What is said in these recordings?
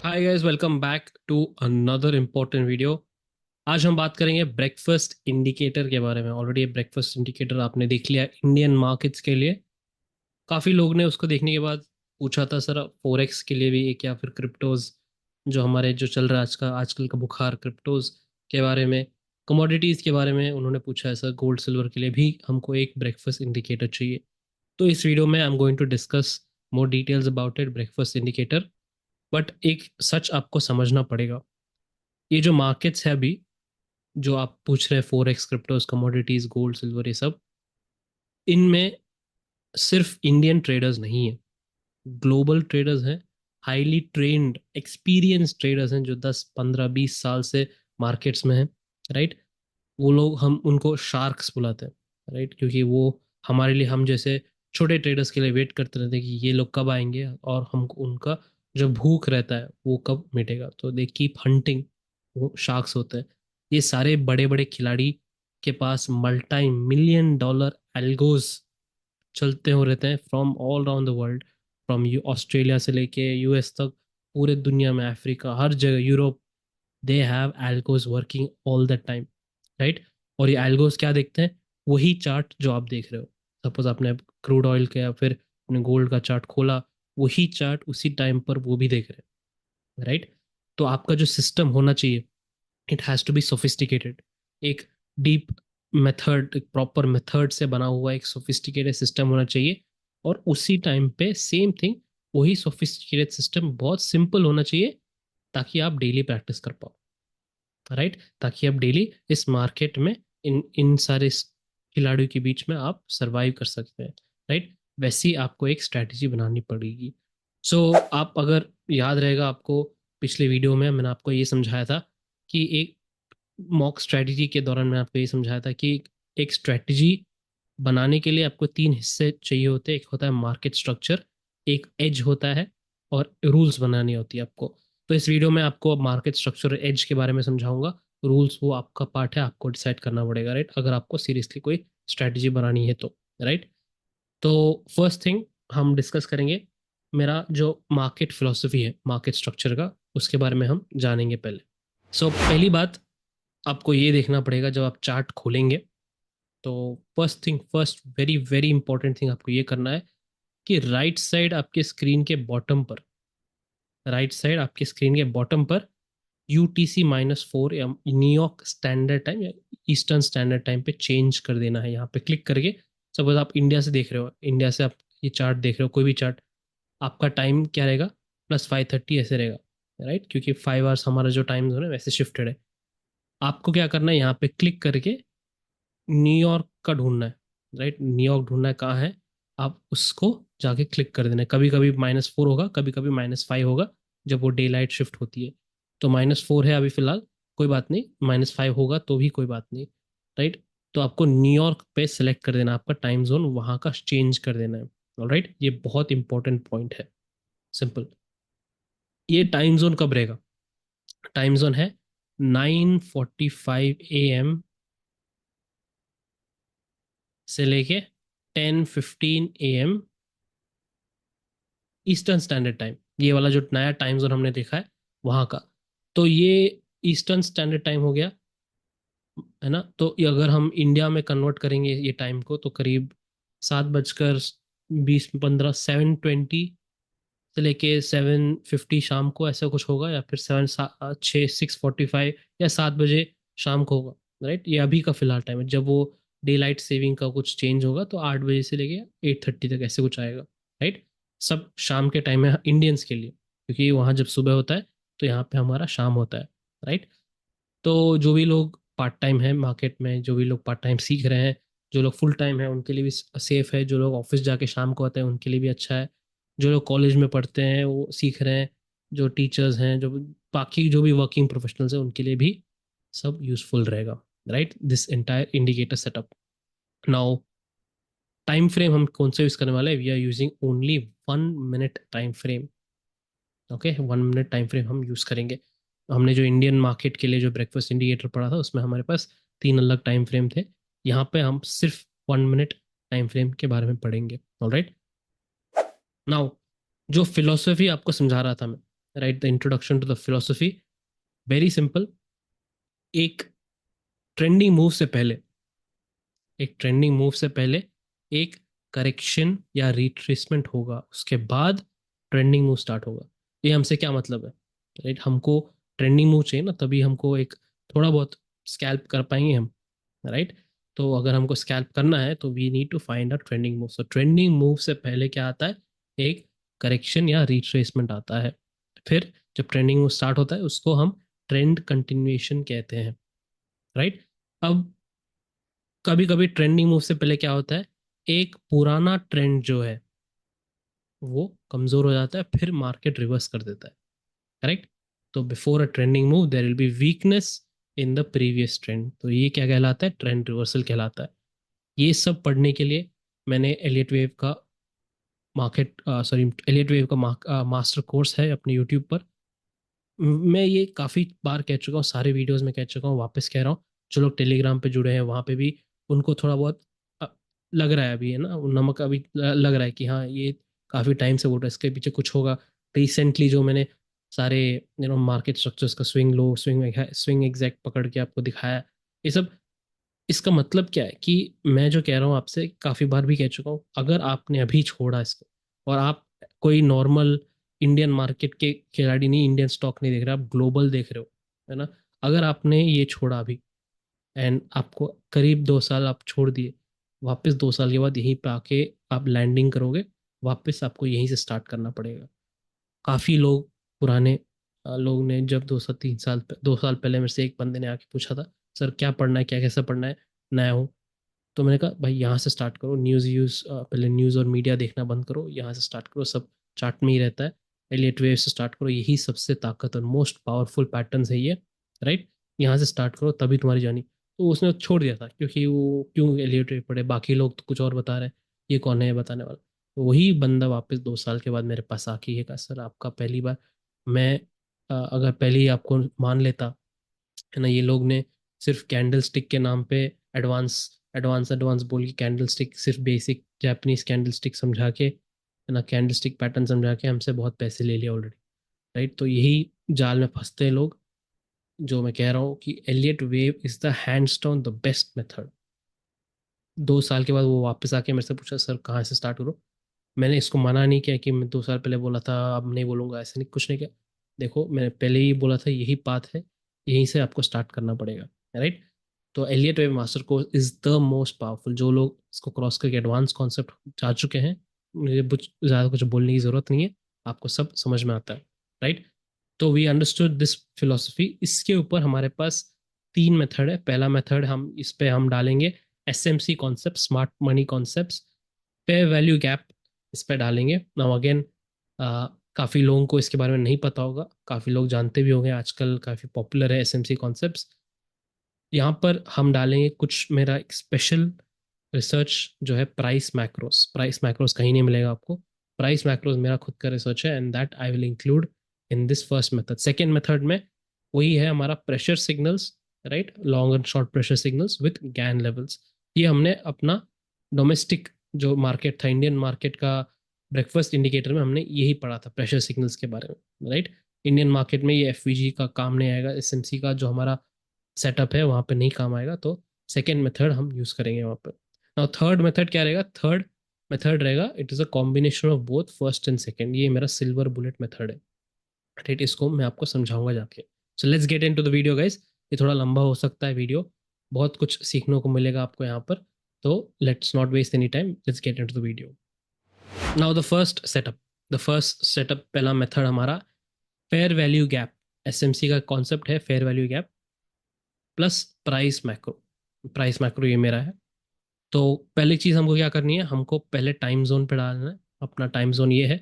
Hi guys, welcome back to another important video. आज हम बात करेंगे ब्रेकफास्ट इंडिकेटर के बारे में। ऑलरेडी ब्रेकफास्ट इंडिकेटर आपने देख लिया इंडियन मार्केट्स के लिए। काफ़ी लोग ने उसको देखने के बाद पूछा था सर फोरेक्स के लिए भी एक या फिर क्रिप्टोज जो हमारे जो चल रहा है आज का आजकल का बुखार क्रिप्टोज के बारे में, कमोडिटीज़ के बारे में उन्होंने पूछा है सर गोल्ड सिल्वर के लिए भी हमको एक ब्रेकफास्ट इंडिकेटर चाहिए। तो इस वीडियो में I am going to discuss more details about it breakfast indicator. But एक सच आपको समझना पड़ेगा, ये जो मार्केट्स है अभी जो आप पूछ रहे हैं forex cryptos commodities gold silver ये सब, इनमें सिर्फ इंडियन ट्रेडर्स नहीं है, ग्लोबल ट्रेडर्स हैं। हाईली ट्रेंड एक्सपीरियंस ट्रेडर्स हैं जो 10 15 20 साल से मार्केट्स में हैं। राइट, वो लोग हम उनको शार्क्स बुलाते हैं। राइट, क्योंकि वो हमारे लिए, हम जैसे छोटे ट्रेडर्स के लिए वेट करते रहते हैं कि ये लोग कब आएंगे और हमको उनका जो भूख रहता है वो कब मिटेगा, तो दे कीप हंटिंग। वो शार्क्स होते हैं। ये सारे बड़े बड़े खिलाड़ी के पास मल्टी मिलियन डॉलर एल्गोज चलते हो रहते हैं from all around the world. From Australia से लेके यूएस तक, पूरे दुनिया में, अफ्रीका, हर जगह, Europe, they have algos working all the time. Right, और ये एल्गोस क्या देखते हैं? वही चार्ट जो आप देख रहे हो। सपोज आपने क्रूड ऑयल का या फिर अपने गोल्ड का चार्ट खोला, वही चार्ट उसी टाइम पर वो भी देख रहे हैं। राइट, तो आपका जो सिस्टम होना चाहिए, it has to be sophisticated. एक डीप मेथड, एक प्रॉपर मेथड से बना हुआ एक सोफिस्टिकेटेड सिस्टम होना चाहिए। और उसी टाइम पे सेम थिंग, वही सोफिस्टिकेटेड सिस्टम बहुत सिंपल होना चाहिए ताकि आप डेली प्रैक्टिस कर पाओ। राइट, ताकि आप डेली इस मार्केट में इन इन सारे खिलाड़ियों के बीच में आप सरवाइव कर सकते हैं। राइट, वैसी आपको एक स्ट्रैटेजी बनानी पड़ेगी। सो आप अगर याद रहेगा आपको, पिछले वीडियो में मैंने आपको ये समझाया था कि एक मॉक स्ट्रैटेजी के दौरान मैंने आपको ये समझाया था कि एक स्ट्रैटेजी बनाने के लिए आपको तीन हिस्से चाहिए होते हैं। एक होता है मार्केट स्ट्रक्चर, एक एज होता है, और रूल्स बनानी होती है आपको। तो इस वीडियो में आपको मार्केट स्ट्रक्चर और एज के बारे में समझाऊंगा। रूल्स वो आपका पार्ट है, आपको डिसाइड करना पड़ेगा। राइट, अगर आपको सीरियसली कोई स्ट्रैटेजी बनानी है तो। राइट, तो फर्स्ट थिंग हम डिस्कस करेंगे मेरा जो मार्केट फिलोसफी है मार्केट स्ट्रक्चर का, उसके बारे में हम जानेंगे पहले। पहली बात, आपको ये देखना पड़ेगा जब आप चार्ट खोलेंगे, तो first thing first, very very important thing आपको ये करना है कि राइट साइड आपके स्क्रीन के बॉटम पर, राइट साइड आपके स्क्रीन के बॉटम पर UTC-4 या न्यूयॉर्क स्टैंडर्ड टाइम या ईस्टर्न स्टैंडर्ड टाइम पे चेंज कर देना है। यहाँ पे क्लिक करके, सपोज आप इंडिया से देख रहे हो, इंडिया से आप ये चार्ट देख रहे हो, कोई भी चार्ट, आपका टाइम क्या रहेगा? +5:30 ऐसे रहेगा। राइट, क्योंकि 5 आवर्स हमारा जो टाइम जोन है वैसे शिफ्टेड है। आपको क्या करना है, यहाँ पे क्लिक करके न्यूयॉर्क का ढूंढना है। राइट, न्यूयॉर्क ढूंढना है कहाँ है, आप उसको जाके क्लिक कर देना है। कभी कभी -4 होगा, कभी कभी -5 होगा जब वो डे लाइट शिफ्ट होती है। तो -4 है अभी फिलहाल, कोई बात नहीं, -5 होगा तो भी कोई बात नहीं। राइट, तो आपको न्यूयॉर्क पे सेलेक्ट कर देना, आपका टाइम जोन वहाँ का चेंज कर देना है। ऑलराइट, ये बहुत इंपॉर्टेंट पॉइंट है। सिंपल, ये टाइम जोन कब रहेगा? टाइम जोन है 9:45 AM से लेके 10:15 AM ईस्टर्न स्टैंडर्ड टाइम। ये वाला जो नया टाइम जोन हमने देखा है वहाँ का, तो ये ईस्टर्न स्टैंडर्ड टाइम हो गया, है ना। तो ये अगर हम इंडिया में कन्वर्ट करेंगे ये टाइम को, तो करीब 7:20 15, 7:20 से लेके 7:50 शाम को ऐसा कुछ होगा, या फिर 6:45 या 7 बजे शाम को होगा। राइट, ये अभी का फिलहाल टाइम है। जब वो डे लाइट सेविंग का कुछ चेंज होगा तो 8 बजे से लेके 8:30 तक ऐसे कुछ आएगा। राइट, सब शाम के टाइम है इंडियंस के लिए, क्योंकि वहाँ जब सुबह होता है तो यहाँ पे हमारा शाम होता है। राइट, तो जो भी लोग पार्ट टाइम है मार्केट में, जो भी लोग पार्ट टाइम सीख रहे हैं, जो लोग फुल टाइम है उनके लिए भी सेफ है, जो लोग ऑफिस जाके शाम को आते हैं उनके लिए भी अच्छा है, जो लोग कॉलेज में पढ़ते हैं वो सीख रहे हैं, जो टीचर्स हैं, जो बाकी जो भी वर्किंग प्रोफेशनल्स हैं उनके लिए भी सब यूजफुल रहेगा। Right, this entire indicator setup. Now time frame हम कौन सा यूज करने वाले हैं? We are using only 1 minute time frame. Okay, 1 minute time frame हम यूज करेंगे। हमने जो इंडियन मार्केट के लिए जो ब्रेकफास्ट इंडिकेटर पढ़ा था उसमें हमारे पास 3 अलग टाइम फ्रेम थे। यहाँ पे हम सिर्फ 1 मिनट टाइम फ्रेम के बारे में पढ़ेंगे। ऑलराइट, नाउ जो फिलोसफी आपको समझा रहा था मैं, right, the introduction to the philosophy. Very simple. एक ट्रेंडिंग मूव से पहले एक ट्रेंडिंग मूव से पहले एक करेक्शन या रिट्रेसमेंट होगा, उसके बाद ट्रेंडिंग मूव स्टार्ट होगा। ये हमसे क्या मतलब है? राइट, हमको ट्रेंडिंग मूव चाहिए ना, तभी हमको एक थोड़ा बहुत स्कैल्प कर पाएंगे हम। राइट, तो अगर हमको स्कैल्प करना है तो we need to find a trending move. So trending move से पहले क्या आता है? एक करेक्शन या रिट्रेसमेंट आता है। फिर जब ट्रेंडिंग मूव स्टार्ट होता है उसको हम ट्रेंड कंटिन्यूएशन कहते हैं। राइट, अब कभी कभी ट्रेंडिंग मूव से पहले क्या होता है, एक पुराना ट्रेंड जो है वो कमजोर हो जाता है, फिर मार्केट रिवर्स कर देता है। करेक्ट, तो before a trending move there will be weakness in the previous trend, तो ये क्या कहलाता है? ट्रेंड रिवर्सल कहलाता है। ये सब पढ़ने के लिए मैंने एलियट वेव का एलियट वेव का मास्टर कोर्स है अपने यूट्यूब पर। मैं ये काफ़ी बार कह चुका हूँ, सारे वीडियोस में कह चुका हूँ, वापस कह रहा हूँ। जो लोग टेलीग्राम पे जुड़े हैं वहाँ पे भी उनको थोड़ा बहुत अ, लग रहा है अभी, है ना, नमक अभी लग रहा है कि हाँ ये काफ़ी टाइम से बोल रहा है, इसके पीछे कुछ होगा। रिसेंटली जो मैंने सारे मार्केट स्ट्रक्चर्स का स्विंग लो स्विंग एग्जैक्ट पकड़ के आपको दिखाया, ये सब, इसका मतलब क्या है कि मैं जो कह रहा हूँ आपसे काफ़ी बार भी कह चुका हूँ, अगर आपने अभी छोड़ा इसको और आप कोई नॉर्मल इंडियन मार्केट के खिलाड़ी नहीं, इंडियन स्टॉक नहीं देख रहे, आप ग्लोबल देख रहे हो, है ना, अगर आपने ये छोड़ा अभी एंड आपको करीब 2 साल आप छोड़ दिए, वापस 2 साल के बाद यहीं पे आके आप लैंडिंग करोगे, वापस आपको यहीं से स्टार्ट करना पड़ेगा। काफ़ी लोग पुराने लोग ने जब 2 साल पहले मेरे से एक बंदे ने आके पूछा था, सर क्या पढ़ना है, क्या कैसे पढ़ना है, नया हूँ, तो मैंने कहा भाई यहाँ से स्टार्ट करो, पहले न्यूज़ और मीडिया देखना बंद करो, यहाँ से स्टार्ट करो, सब चार्ट में ही रहता है। एलियट वेव से स्टार्ट करो, यही सबसे ताकत और मोस्ट पावरफुल पैटर्न है ये। राइट, यहाँ से स्टार्ट करो तभी तुम्हारी जानी। तो उसने छोड़ दिया था क्योंकि वो क्यों एलियट वेव पढ़े, बाकी लोग तो कुछ और बता रहे हैं, ये कौन है बताने वाला। तो वही बंदा वापस 2 साल के बाद मेरे पास आके ये कहा, सर आपका पहली बार, मैं अगर पहले ही आपको मान लेता, है ना, ये लोग ने सिर्फ कैंडल स्टिक के नाम पे एडवांस एडवांस एडवांस बोल के कैंडल स्टिक, सिर्फ बेसिक जापानीज कैंडल स्टिक समझा के, है ना, कैंडल स्टिक पैटर्न समझा के हमसे बहुत पैसे ले लिया ऑलरेडी। राइट, तो यही जाल में फंसते हैं लोग। जो मैं कह रहा हूँ कि Elliott wave is the hands down the best method. 2 साल के बाद वो वापस आके मेरे से पूछा, सर कहाँ से स्टार्ट करूँ? मैंने इसको मना नहीं किया कि मैं 2 साल पहले बोला था अब नहीं बोलूंगा, ऐसे नहीं, कुछ नहीं किया। देखो मैंने पहले ही बोला था यही पाथ है, यहीं से आपको स्टार्ट करना पड़ेगा। राइट, तो Elliott wave master course is the most powerful. जो लोग इसको क्रॉस करके एडवांस कॉन्सेप्ट जा चुके हैं, मुझे कुछ ज़्यादा कुछ बोलने की ज़रूरत नहीं है, आपको सब समझ में आता है। राइट, तो वी अंडरस्टूड दिस फिलोसफी। इसके ऊपर हमारे पास 3 मेथड है। पहला मेथड, हम इस पे हम डालेंगे SMC concept, smart money concept, fair value gap, इस पे डालेंगे। नाउ अगेन, काफ़ी लोगों को इसके बारे में नहीं पता होगा, काफ़ी लोग जानते भी होंगे, आजकल काफ़ी पॉपुलर है SMC कॉन्सेप्ट्स। यहाँ पर हम डालेंगे कुछ मेरा एक स्पेशल रिसर्च जो है, प्राइस मैक्रोस कहीं नहीं मिलेगा आपको। प्राइस मैक्रोस मेरा खुद का रिसर्च है and that I will include in this first method. Second method में वही है हमारा pressure signals, right, long and short pressure signals with Gann levels. ये हमने अपना डोमेस्टिक जो मार्केट था, इंडियन मार्केट का ब्रेकफास्ट इंडिकेटर में हमने यही पढ़ा था प्रेशर सिग्नल्स के बारे में। राइट, इंडियन मार्केट में ये FVG का काम नहीं आएगा, SMC का जो हमारा सेटअप है वहाँ पे नहीं काम आएगा, तो सेकेंड मेथड हम यूज़ करेंगे वहाँ पे। नाउ थर्ड मेथड क्या रहेगा? थर्ड मेथड रहेगा, it is a combination of both first and second. ये मेरा सिल्वर बुलेट मेथड है। राइट, इसको मैं आपको समझाऊंगा जाके। So let's get into the video guys. ये थोड़ा लंबा हो सकता है वीडियो, बहुत कुछ सीखने को मिलेगा आपको यहाँ पर, तो let's not waste any time, let's get into the video. Now the first setup पहला मेथड हमारा फेयर वैल्यू गैप। SMC का कॉन्सेप्ट है fair value gap plus price macro ये मेरा है। तो पहली चीज़ हमको क्या करनी है, हमको पहले टाइम जोन पे डालना है। अपना टाइम जोन ये है।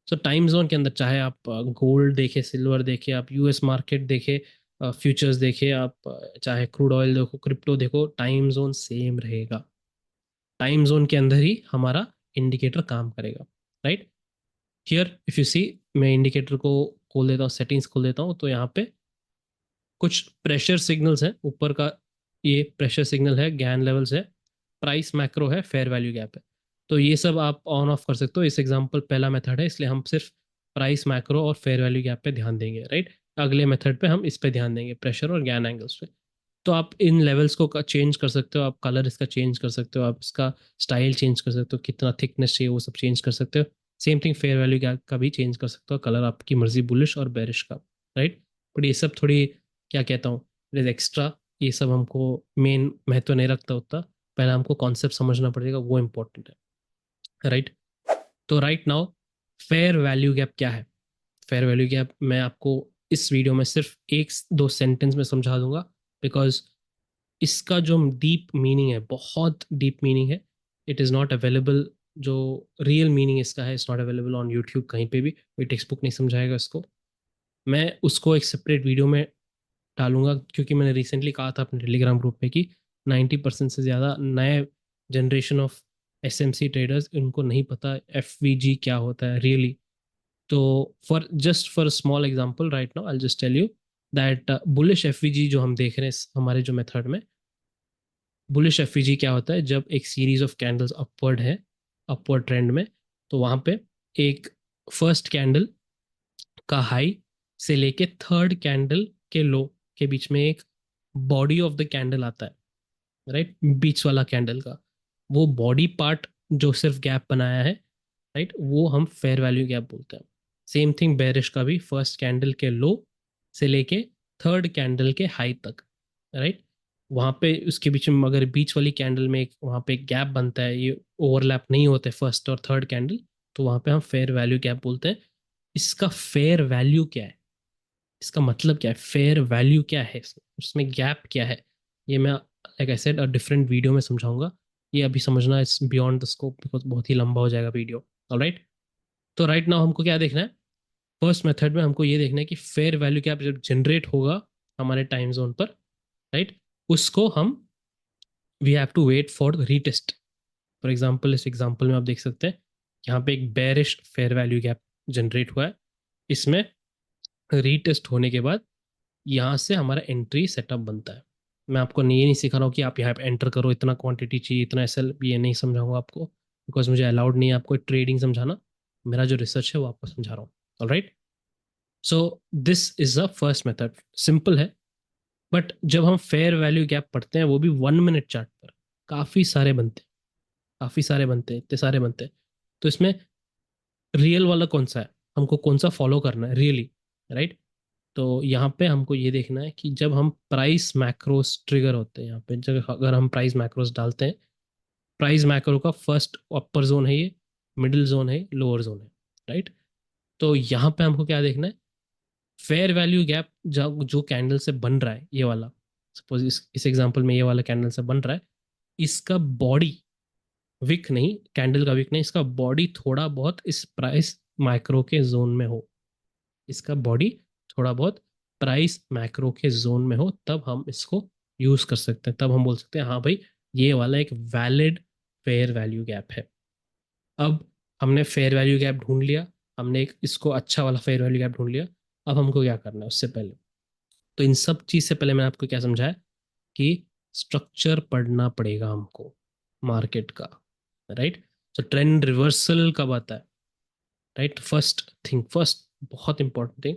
सो टाइम जोन के अंदर चाहे आप गोल्ड देखे, सिल्वर देखे, आप US मार्केट देखे, फ्यूचर्स देखे, आप चाहे क्रूड ऑयल देखो, क्रिप्टो देखो, टाइम जोन सेम रहेगा। टाइम जोन के अंदर ही हमारा इंडिकेटर काम करेगा। Right, here if you see, मैं इंडिकेटर को खोल देता हूँ, सेटिंग्स खोल देता हूँ, तो यहाँ पे कुछ प्रेशर सिग्नल्स हैं ऊपर का, ये प्रेशर सिग्नल है, गैन लेवल्स है, प्राइस मैक्रो है, फेयर वैल्यू गैप है। तो ये सब आप ऑन ऑफ कर सकते हो। इस एग्जांपल पहला मेथड है, इसलिए हम सिर्फ प्राइस मैक्रो और फेयर वैल्यू गैप पे ध्यान देंगे, राइट। अगले मेथड पे हम इस पे ध्यान देंगे, प्रेशर और गैन एंगल्स पे। तो आप इन लेवल्स को चेंज कर सकते हो, आप कलर इसका चेंज कर सकते हो, आप इसका स्टाइल चेंज कर सकते हो, कितना थिकनेस चाहिए वो सब चेंज कर सकते हो। Same thing fair value gap का भी चेंज कर सकते हो, कलर आपकी मर्जी, बुलिश और बेरिश का, राइट। बट ये सब थोड़ी, क्या कहता हूँ, इट इज एक्स्ट्रा। ये सब हमको मेन महत्व नहीं रखता उतना, पहले हमको कॉन्सेप्ट समझना पड़ेगा, वो इम्पोर्टेंट है, राइट। तो right now fair value gap क्या है? फेयर वैल्यू गैप मैं आपको इस वीडियो में सिर्फ एक दो सेंटेंस में समझा दूंगा, बिकॉज इसका जो डीप मीनिंग है, बहुत डीप मीनिंग है। इट इज़ नॉट अवेलेबल, जो रियल मीनिंग इसका है, it's not available on YouTube कहीं पे भी, कोई टेक्स्ट बुक नहीं समझाएगा इसको। मैं उसको एक सेपरेट वीडियो में डालूंगा, क्योंकि मैंने रिसेंटली कहा था अपने टेलीग्राम ग्रुप पे कि 90% से ज़्यादा नए जनरेशन ऑफ एसएमसी ट्रेडर्स, इनको नहीं पता एफवीजी क्या होता है रियली। तो for small example right now I just tell you that bullish FVG जो हम देख रहे हैं हमारे जो मेथड में, बुलिश एफवीजी क्या होता है? जब एक सीरीज ऑफ कैंडल्स अपवर्ड है, अपवर्ड ट्रेंड में, तो वहां पे एक फर्स्ट कैंडल का हाई से लेके थर्ड कैंडल के लो के बीच में एक बॉडी ऑफ द कैंडल आता है, राइट, बीच वाला कैंडल का, वो बॉडी पार्ट जो सिर्फ गैप बनाया है, राइट, वो हम फेयर वैल्यू गैप बोलते हैं। सेम थिंग बेरिश का भी, फर्स्ट कैंडल के लो से लेके थर्ड कैंडल के हाई तक, राइट, वहां पे उसके बीच में अगर बीच वाली कैंडल में एक वहां पे एक गैप बनता है, ये ओवरलैप नहीं होते फर्स्ट और थर्ड कैंडल, तो वहां पे हम फेयर वैल्यू गैप बोलते हैं। इसका फेयर वैल्यू क्या है, इसका मतलब क्या है, फेयर वैल्यू क्या है, उसमें गैप क्या है, ये मैं like I said different video में समझाऊंगा। ये अभी समझना इस बियॉन्ड द स्कोप, बिकॉज बहुत ही लंबा हो जाएगा वीडियो। ऑलराइट। तो राइट नाउ हमको क्या देखना है? फर्स्ट मेथड में हमको ये देखना है कि फेयर वैल्यू गैप जब जनरेट होगा हमारे टाइम जोन पर, राइट, उसको हम we have to wait for retest. For example, इस एग्जाम्पल में आप देख सकते हैं यहाँ पे एक bearish fair value gap generate हुआ है। इसमें रीटेस्ट होने के बाद यहाँ से हमारा एंट्री सेटअप बनता है। मैं आपको ये नहीं सिखा रहा हूँ कि आप यहाँ पे एंटर करो, इतना क्वांटिटी चाहिए, इतना एसएल, ये नहीं समझाऊंगा आपको, बिकॉज मुझे अलाउड नहीं है आपको ट्रेडिंग समझाना। मेरा जो रिसर्च है वो आपको समझा रहा हूँ। Alright. So this is the first method, simple है। बट जब हम फेयर वैल्यू गैप पढ़ते हैं, वो भी 1 मिनट चार्ट पर, काफ़ी सारे बनते हैं, काफ़ी सारे बनते हैं, इतने सारे बनते हैं। तो इसमें रियल वाला कौन सा है, हमको कौन सा फॉलो करना है रियली, राइट। तो यहाँ पे हमको ये देखना है कि जब हम प्राइस मैक्रोस ट्रिगर होते हैं, यहाँ पे जब अगर हम प्राइस मैक्रोस डालते हैं, प्राइस मैक्रो का फर्स्ट अपर जोन है ये, मिडिल जोन है, लोअर जोन है, राइट। तो यहाँ पे हमको क्या देखना है? फेयर वैल्यू गैप जो जो कैंडल से बन रहा है, ये वाला, सपोज इस एग्जांपल में ये वाला कैंडल से बन रहा है, इसका बॉडी विक नहीं, कैंडल का विक नहीं, इसका बॉडी थोड़ा बहुत इस प्राइस माइक्रो के जोन में हो, इसका बॉडी थोड़ा बहुत प्राइस मैक्रो के जोन में हो, तब हम इसको यूज कर सकते हैं, तब हम बोल सकते हैं हाँ भाई ये वाला एक वैलिड फेयर वैल्यू गैप है। अब हमने फेयर वैल्यू गैप ढूंढ लिया, हमने एक इसको अच्छा वाला फेयर वैल्यू गैप ढूंढ लिया। अब हमको क्या करना है उससे पहले, तो इन सब चीज से पहले मैंने आपको क्या समझाया कि स्ट्रक्चर पढ़ना पड़ेगा हमको मार्केट का, राइट। तो ट्रेंड रिवर्सल कब आता है, राइट, फर्स्ट थिंग, फर्स्ट बहुत इंपॉर्टेंट थिंग,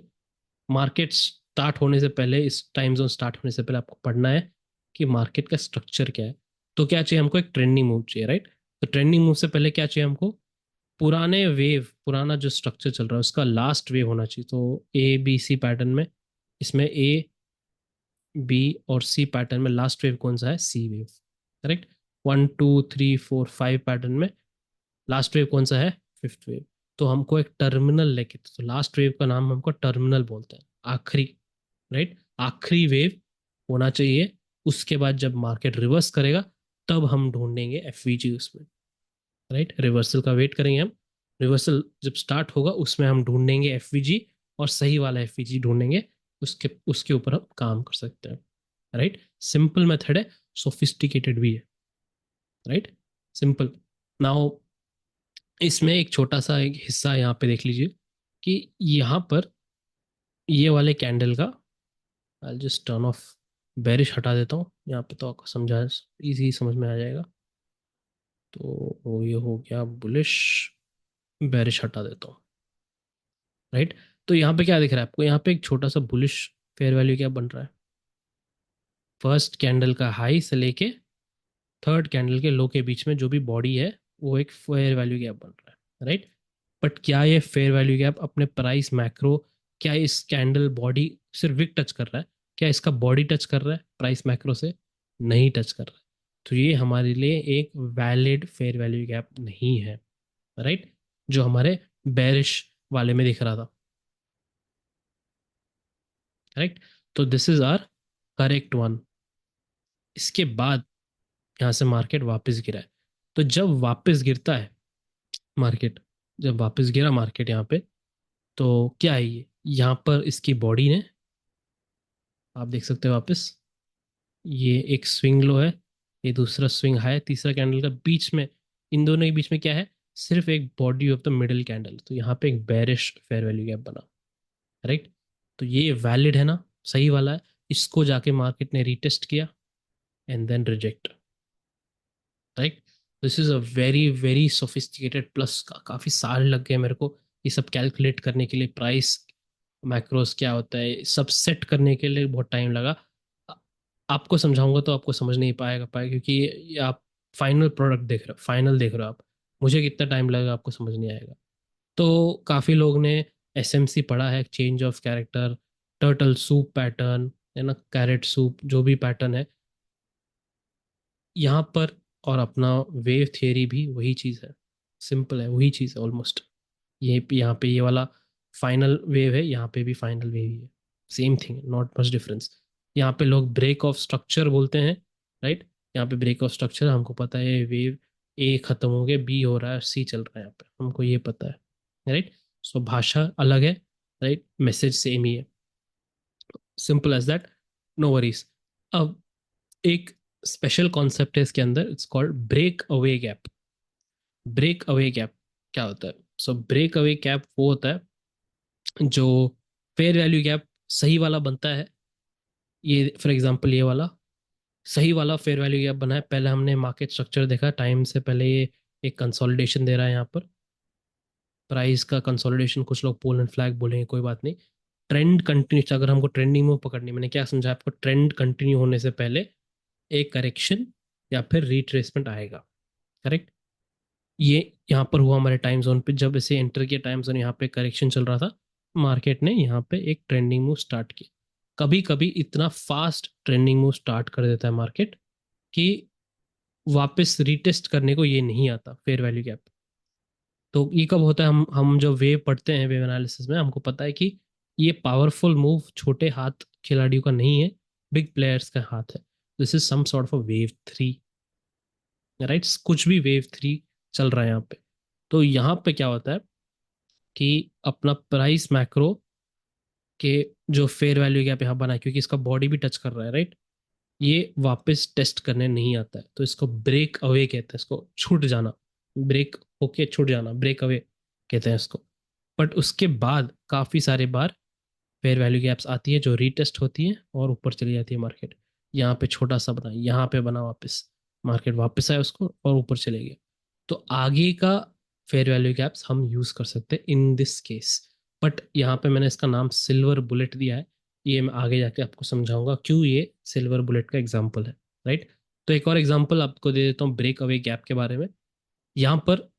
मार्केट स्टार्ट होने से पहले, इस टाइम जोन स्टार्ट होने से पहले आपको पढ़ना है कि मार्केट का स्ट्रक्चर क्या है। तो क्या चाहिए हमको? एक ट्रेंडिंग मूव चाहिए, राइट। तो ट्रेंडिंग मूव से पहले क्या चाहिए हमको? पुराने वेव, पुराना जो स्ट्रक्चर चल रहा है उसका लास्ट वेव होना चाहिए। तो ए बी सी पैटर्न में, इसमें ए बी और सी पैटर्न में लास्ट वेव कौन सा है? सी वेव, करेक्ट। 1 2 3 4 5 पैटर्न में लास्ट वेव कौन सा है? Fifth wave. तो हमको एक टर्मिनल लेके, तो लास्ट वेव का नाम हमको टर्मिनल बोलते हैं, आखिरी, राइट, आखिरी वेव होना चाहिए। उसके बाद जब मार्केट रिवर्स करेगा तब हम ढूंढेंगे एफवीजी उसमें, राइट, रिवर्सल का वेट करेंगे हम। रिवर्सल जब स्टार्ट होगा उसमें हम ढूंढेंगे एफवीजी, और सही वाला एफवीजी ढूंढेंगे, उसके उसके ऊपर हम काम कर सकते हैं, राइट। सिंपल मेथड है, सोफिस्टिकेटेड भी है, राइट, सिंपल। नाउ इसमें एक छोटा सा एक हिस्सा यहाँ पे देख लीजिए कि यहाँ पर ये वाले कैंडल का, I just turn off, bearish हटा देता हूँ यहाँ पे, तो आपको समझा, इजी समझ में आ जाएगा। तो ये हो गया बुलिश, बेरिश हटा देता हूँ। राइट। तो यहाँ पे क्या दिख रहा है आपको, यहाँ पे एक छोटा सा बुलिश फेयर वैल्यू क्या बन रहा है, फर्स्ट कैंडल का हाई से लेके थर्ड कैंडल के लो के बीच में जो भी बॉडी है वो एक फेयर वैल्यू गैप बन रहा है, राइट। बट क्या ये फेयर वैल्यू गैप अपने प्राइस मैक्रो, क्या इस कैंडल बॉडी सिर्फ विक टच कर रहा है, क्या इसका बॉडी टच कर रहा है प्राइस मैक्रो से, नहीं टच कर रहा है। तो ये हमारे लिए एक वैलिड फेयर वैल्यू गैप नहीं है, राइट, जो हमारे बेरिश वाले में दिख रहा था, राइट। तो this is our correct one. इसके बाद यहाँ से मार्केट वापस गिरा है। तो जब वापस गिरता है मार्केट, जब वापस गिरा मार्केट यहाँ पे, तो क्या है ये, यहाँ पर इसकी बॉडी ने, आप देख सकते हो वापस, ये एक स्विंग लो है, ये दूसरा स्विंग हाई, तीसरा कैंडल का बीच में, इन दोनों के बीच में क्या है, सिर्फ एक body of the middle candle. तो यहाँ पे एक बेरिश फेयर वैल्यू गैप बना, राइट। तो ये वैलिड है ना, सही वाला है। इसको जाके मार्केट ने रीटेस्ट किया and then reject, right. This is a very very sophisticated plus, काफ़ी साल लग गए मेरे को ये सब कैलकुलेट करने के लिए, प्राइस मैक्रोस क्या होता है सब सेट करने के लिए बहुत टाइम लगा। आ- आपको समझाऊंगा तो आपको समझ नहीं पाएगा क्योंकि ये आप फाइनल प्रोडक्ट देख रहे हो, फाइनल देख रहे हो आप। मुझे कितना टाइम लगेगा आपको समझ नहीं आएगा। तो काफ़ी लोग ने एसएमसी पढ़ा है, change of character, turtle soup pattern, है ना, कैरेट सूप, जो भी पैटर्न है यहाँ पर, और अपना वेव थियरी भी वही चीज़ है, सिंपल है, वही चीज़ है ऑलमोस्ट। ये यहाँ पे ये वाला फाइनल वेव है, यहाँ पे भी फाइनल वेव ही है, same thing, not much difference. यहाँ पे लोग ब्रेक ऑफ स्ट्रक्चर बोलते हैं, राइट। यहाँ पे ब्रेक ऑफ स्ट्रक्चर, हमको पता है वेव ए खत्म हो गया, बी हो रहा है, सी चल रहा है, यहाँ पे हमको ये पता है, राइट। सो भाषा अलग है, राइट, मैसेज सेम ही है, simple as that, no worries. अब एक स्पेशल कॉन्सेप्ट है इसके अंदर, it's called break away gap. Break away gap क्या होता है? सो ब्रेक अवे गैप वो होता है जो फेयर वैल्यू गैप सही वाला बनता है। ये फॉर एग्जांपल ये वाला सही वाला फेयर वैल्यू गैप बना है, पहले हमने मार्केट स्ट्रक्चर देखा, टाइम से पहले ये एक कंसोलिडेशन दे रहा है यहाँ पर, प्राइस का कंसोलिडेशन, कुछ लोग पोल एंड फ्लैग बोलेंगे, कोई बात नहीं। ट्रेंड कंटिन्यू, अगर हमको ट्रेंडिंग मूव पकड़नी, मैंने क्या समझा आपको, ट्रेंड कंटिन्यू होने से पहले एक करेक्शन या फिर रिट्रेसमेंट आएगा, करेक्ट। ये यहाँ पर हुआ हमारे टाइम जोन पे, जब इसे एंटर किया टाइम जोन, यहाँ पे करेक्शन चल रहा था, मार्केट ने यहाँ पे एक ट्रेंडिंग मूव स्टार्ट किया। कभी कभी इतना फास्ट ट्रेंडिंग मूव स्टार्ट कर देता है मार्केट कि वापस रीटेस्ट करने को ये नहीं आता फेयर वैल्यू गैप। तो ये कब होता है, हम जब वेव पढ़ते हैं, वेव एनालिसिस में हमको पता है कि ये पावरफुल मूव छोटे हाथ खिलाड़ियों का नहीं है, बिग प्लेयर्स का हाथ है। This is some sort of wave three, right, कुछ भी वेव थ्री चल रहा है यहाँ पे। तो यहाँ पे क्या होता है कि अपना प्राइस मैक्रो के जो फेयर वैल्यू गैप यहाँ बना है, क्योंकि इसका बॉडी भी टच कर रहा है, राइट, ये वापस टेस्ट करने नहीं आता है, तो इसको ब्रेक अवे कहते हैं, इसको छूट जाना, ब्रेक होके छूट जाना, ब्रेक अवे कहते हैं इसको। बट उसके बाद काफ़ी सारे बार फेयर वैल्यू गैप्स आती है जो रीटेस्ट होती है और ऊपर चली जाती है मार्केट। यहाँ पे छोटा सा बना, यहाँ पे बना वापस, मार्केट वापस आया उसको और ऊपर चले गए। तो आगे का फेयर वैल्यू गैप्स हम यूज कर सकते हैं इन दिस केस। बट यहाँ पे मैंने इसका नाम सिल्वर बुलेट दिया है, ये मैं आगे जाके आपको समझाऊंगा क्यों ये सिल्वर बुलेट का एग्जाम्पल है, राइट। तो एक और एग्जाम्पल आपको दे देता हूँ ब्रेक अवे गैप के बारे में। यहाँ पर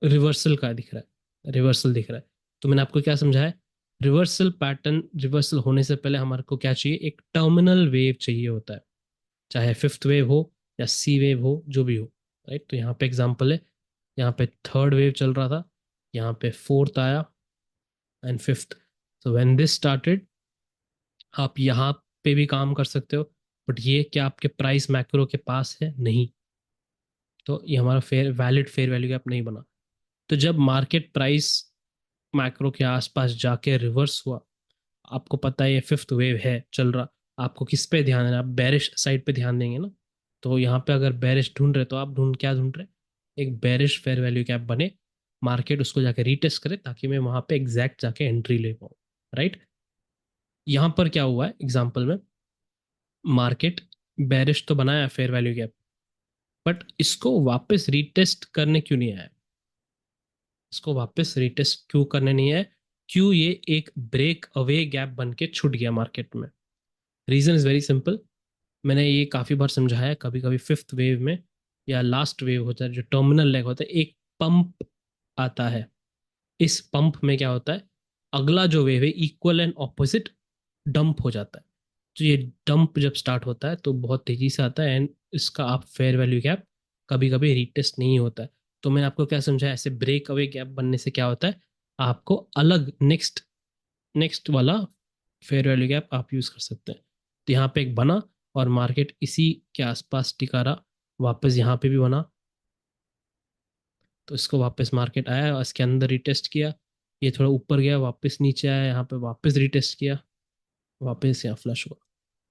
रिवर्सल का दिख रहा है, रिवर्सल दिख रहा है। तो मैंने आपको क्या समझा है, रिवर्सल पैटर्न, रिवर्सल होने से पहले हमारे को क्या चाहिए, एक टर्मिनल वेव चाहिए होता है, चाहे फिफ्थ वेव हो या सी वेव हो, जो भी हो, राइट। तो यहाँ पे एग्जांपल है, यहाँ पे थर्ड वेव चल रहा था, यहाँ पे फोर्थ आया एंड फिफ्थ। तो व्हेन दिस स्टार्टेड, आप यहाँ पे भी काम कर सकते हो, बट ये क्या आपके प्राइस मैक्रो के पास है, नहीं। तो ये हमारा fair valid fair value gap नहीं बना। तो जब मार्केट प्राइस मैक्रो के आसपास जाके रिवर्स हुआ, आपको पता है ये फिफ्थ वेव है चल रहा, आपको किस पे ध्यान देना, आप बेरिश साइड पे ध्यान देंगे ना। तो यहाँ पे अगर बेरिश ढूंढ रहे तो आप क्या ढूंढ रहे, एक बेरिश फेयर वैल्यू कैप बने, मार्केट उसको जाके रीटेस्ट करे ताकि मैं वहां पे एग्जैक्ट जाके एंट्री ले पाऊँ, राइट। यहाँ पर क्या हुआ है एग्जाम्पल में, मार्केट बेरिश तो बनाया फेयर वैल्यू कैप, बट इसको वापस रीटेस्ट करने क्यों नहीं आया, इसको वापस रीटेस्ट क्यों करने नहीं है, क्यों ये एक ब्रेक अवे गैप बन के छूट गया मार्केट में? Reason is very simple. मैंने ये काफी बार समझाया है, कभी कभी फिफ्थ वेव में या लास्ट वेव होता है जो टर्मिनल लेग होता है, एक पंप आता है। इस पंप में क्या होता है, अगला जो वेव है इक्वल एंड ऑपोजिट डंप हो जाता है। तो ये डंप जब स्टार्ट होता है तो बहुत तेजी से आता है, एंड इसका आप फेयर वैल्यू गैप कभी कभी रीटेस्ट नहीं होता है। तो मैंने आपको क्या समझाया, ऐसे ब्रेक अवे गैप बनने से क्या होता है, आपको अलग नेक्स्ट नेक्स्ट वाला फेयर वैल्यू गैप आप यूज कर सकते हैं। तो यहाँ पे एक बना और मार्केट इसी के आसपास टिका रहा, वापस यहाँ पे भी बना, तो इसको वापस मार्केट आया और इसके अंदर रिटेस्ट किया, ये थोड़ा ऊपर गया, वापस नीचे आया, यहाँ पे वापस रिटेस्ट किया, वापस यहाँ फ्लश हुआ,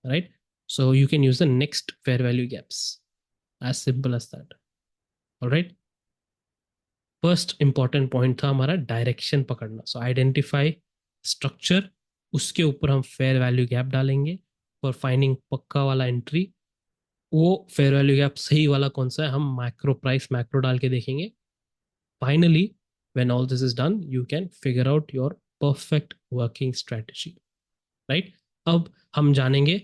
right? So you can use the next fair value gaps, as simple as that. Alright, first important point था हमारा डायरेक्शन पकड़ना। सो आइडेंटिफाई स्ट्रक्चर, उसके ऊपर हम फेयर वैल्यू गैप डालेंगे फॉर फाइंडिंग पक्का वाला एंट्री। वो फेयर वैल्यू गैप सही वाला कौन सा है, हम मैक्रो प्राइस मैक्रो डाल के देखेंगे। Finally when all this is done you can figure out your perfect working strategy, right? अब हम जानेंगे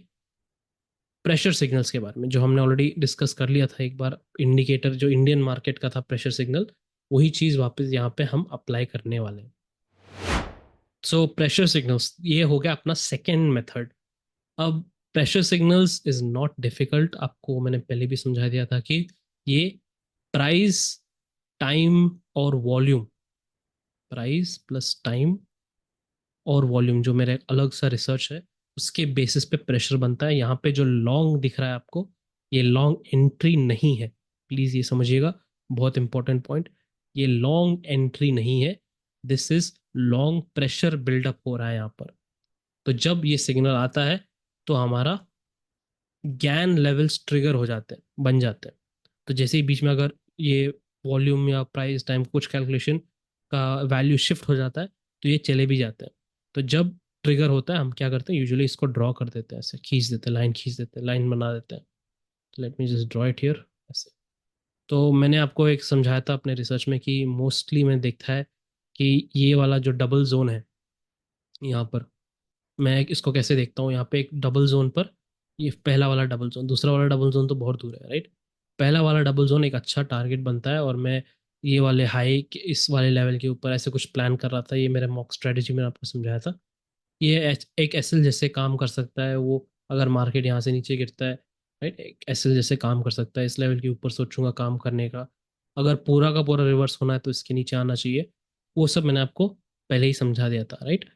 प्रेशर सिग्नल्स के बारे में, जो हमने ऑलरेडी डिस्कस कर लिया था एक बार। इंडिकेटर जो इंडियन मार्केट का था प्रेशर सिग्नल, वही चीज वापस यहाँ पे हम अप्लाई करने वाले हैं। सो प्रेशर सिग्नल्स ये हो गया अपना सेकेंड मेथड। अब pressure signals is not difficult, आपको मैंने पहले भी समझा दिया था कि ये प्राइस, टाइम और वॉल्यूम, प्राइस प्लस टाइम और वॉल्यूम, जो मेरा अलग सा रिसर्च है उसके बेसिस पे प्रेशर बनता है। यहाँ पे जो लॉन्ग दिख रहा है आपको, ये लॉन्ग एंट्री नहीं है, प्लीज ये समझिएगा, बहुत इंपॉर्टेंट पॉइंट। ये लॉन्ग एंट्री नहीं है, this is long pressure buildup हो रहा है यहाँ पर। तो जब ये सिग्नल आता है तो हमारा गैन लेवल्स ट्रिगर हो जाते हैं, बन जाते हैं। तो जैसे ही बीच में अगर ये वॉल्यूम या प्राइस टाइम कुछ कैलकुलेशन का वैल्यू शिफ्ट हो जाता है तो ये चले भी जाते हैं। तो जब ट्रिगर होता है हम क्या करते हैं, यूजुअली इसको ड्रॉ कर देते हैं, ऐसे खींच देते हैं, लाइन खींच देते हैं, लाइन बना देते हैं। Let me just draw it here, ऐसे। तो मैंने आपको एक समझाया था अपने रिसर्च में कि मोस्टली मैंने देखा है कि ये वाला जो डबल जोन है यहाँ पर, मैं इसको कैसे देखता हूँ, यहाँ पे एक डबल जोन पर, ये पहला वाला डबल जोन, दूसरा वाला डबल जोन तो बहुत दूर है, राइट? पहला वाला डबल जोन एक अच्छा टारगेट बनता है, और मैं ये वाले हाई इस वाले लेवल के ऊपर ऐसे कुछ प्लान कर रहा था। ये मेरा मॉक स्ट्रेटेजी मैंने आपको समझाया था। ये एक एसएल जैसे काम कर सकता है वो, अगर मार्केट यहाँ से नीचे गिरता है, राइट, एक एसएल जैसे काम कर सकता है। इस लेवल के ऊपर सोचूंगा काम करने का, अगर पूरा का पूरा रिवर्स होना है तो इसके नीचे आना चाहिए। वो सब मैंने आपको पहले ही समझा दिया था, right?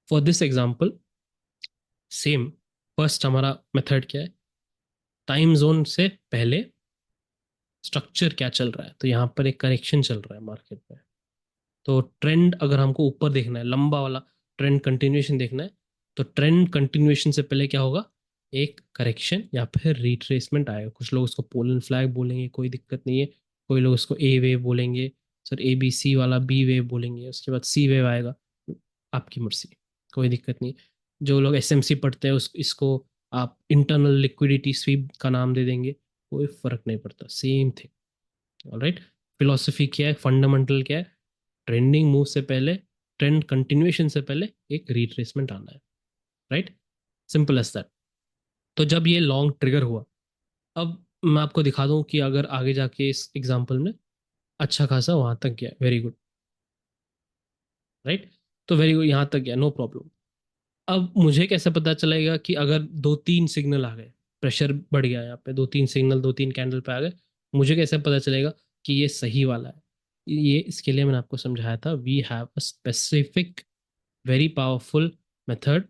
For this example same, first हमारा मेथड क्या है, टाइम जोन से पहले स्ट्रक्चर क्या चल रहा है। तो यहाँ पर एक करेक्शन चल रहा है मार्केट में, तो ट्रेंड अगर हमको ऊपर देखना है, लंबा वाला ट्रेंड कंटिन्यूएशन देखना है, तो ट्रेंड कंटिन्यूएशन से पहले क्या होगा, एक करेक्शन या फिर रिट्रेसमेंट आएगा। कुछ लोग उसको पोलन फ्लैग बोलेंगे, कोई दिक्कत नहीं है। कोई लोग उसको ए वेव बोलेंगे, सर ए बी सी वाला बी वेव बोलेंगे, उसके बाद सी वेव आएगा, आपकी मर्जी, कोई दिक्कत नहीं। जो लोग एसएमसी पढ़ते हैं उस इसको आप इंटरनल लिक्विडिटी स्वीप का नाम दे देंगे, कोई फर्क नहीं पड़ता, सेम थिंग। ऑलराइट, फिलोसफी क्या है, फंडामेंटल क्या है, ट्रेंडिंग मूव से पहले, ट्रेंड कंटिन्यूएशन से पहले एक रिट्रेसमेंट आना है, राइट? Simple as that. तो जब ये लॉन्ग ट्रिगर हुआ, अब मैं आपको दिखा दूं कि अगर आगे जाके इस एग्जांपल में अच्छा खासा वहां तक गया, वेरी गुड, राइट? तो वेरी गुड, यहाँ तक गया, नो प्रॉब्लम। अब मुझे कैसे पता चलेगा कि अगर दो तीन सिग्नल आ गए, प्रेशर बढ़ गया यहाँ पे, दो तीन सिग्नल दो तीन कैंडल पे आ गए, मुझे कैसे पता चलेगा कि ये सही वाला है? ये इसके लिए मैंने आपको समझाया था, we have a specific very powerful method